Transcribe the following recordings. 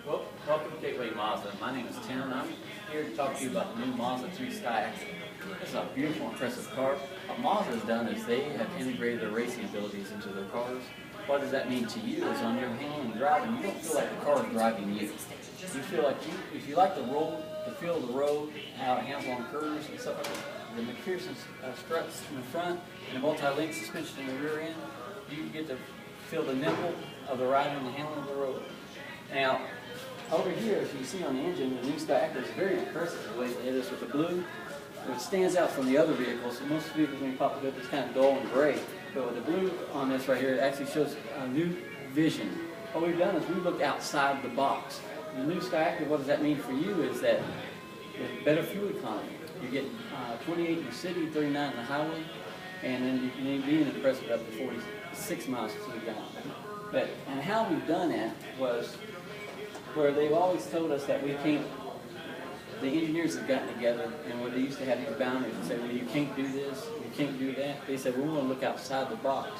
Well, welcome to Gateway Mazda. My name is Tim, and I'm here to talk to you about the new Mazda 3 SKYACTIV. This is a beautiful, impressive car. What Mazda has done is they have integrated their racing abilities into their cars. What does that mean to you is on your handling and driving, you don't feel like the car is driving you. You feel like if you like the road, the feel of the road, how it handles on curves and stuff like that, the McPherson struts in the front and the multi-link suspension in the rear end, you get to feel the nipple of the ride and the handling of the road. Now, over here, as you can see on the engine, the new SKYACTIV is very impressive the way it is with the blue. It stands out from the other vehicles. Most vehicles, when you pop it up, it's kind of dull and gray. But with the blue on this right here, it actually shows a new vision. What we've done is we've looked outside the box. The new SKYACTIV, what does that mean for you is that with better fuel economy. You get 28 in the city, 39 in the highway, and then you can be impressive up to 46 miles per gallon. And how we've done that was where they've always told us that we can't, the engineers have gotten together and where they used to have these boundaries and say, well, you can't do this, you can't do that. They said, well, we want to look outside the box.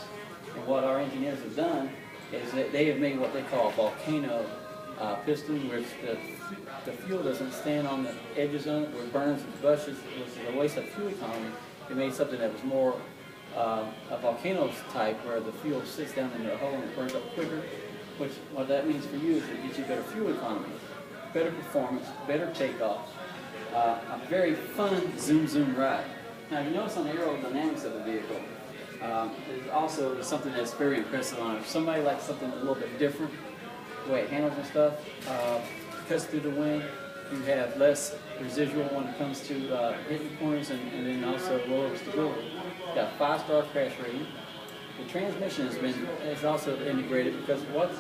And what our engineers have done is that they have made what they call a volcano piston, where the fuel doesn't stand on the edges on it, where it burns and gushes, which is a waste of fuel economy. They made something that was more a volcano type, where the fuel sits down in the hole and it burns up quicker. Which, what that means for you is it gets you better fuel economy, better performance, better takeoff, a very fun zoom ride. Now, you notice on the aerodynamics of the vehicle, there's also something that's very impressive on it. If somebody likes something a little bit different, the way it handles and stuff, cuts through the wind, you have less residual when it comes to hitting corners, and then also lower stability. You've got a 5-star crash rating. The transmission is also integrated, because what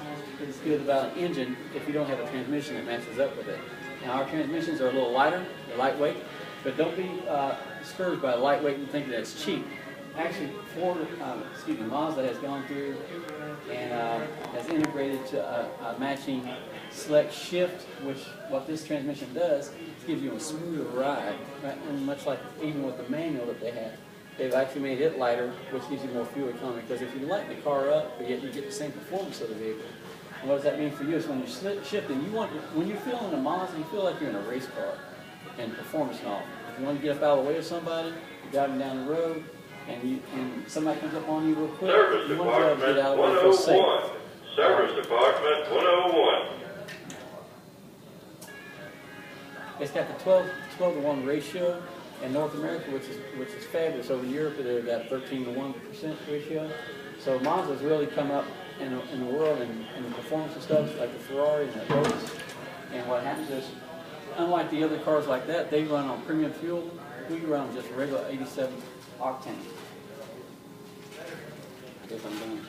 is good about an engine, if you don't have a transmission that matches up with it. Now, our transmissions are a little lighter, they're lightweight, but don't be discouraged by lightweight and think that it's cheap. Actually, Mazda has gone through and has integrated to a matching select shift, which what this transmission does is gives you a smoother ride, right? And much like even with the manual that they have. They've actually made it lighter, which gives you more fuel economy, because if you lighten the car up, but yet you get the same performance of the vehicle. And what does that mean for you is when you're shifting, when you're feeling a Mazda, you feel like you're in a race car and performance and all. If you want to get up out of the way of somebody, you're driving down the road, and somebody comes up on you real quick, you want to get out of the way and feel safe. Service Department 101. It's got the 12-to-1 ratio in North America, which is fabulous. Over in Europe, they've got 13-to-1% ratio. So Mazda's really come up in the world in the performance and stuff, like the Ferrari and the Lotus. And what happens is, unlike the other cars like that, they run on premium fuel. We run on just regular 87 octane. I guess I'm done.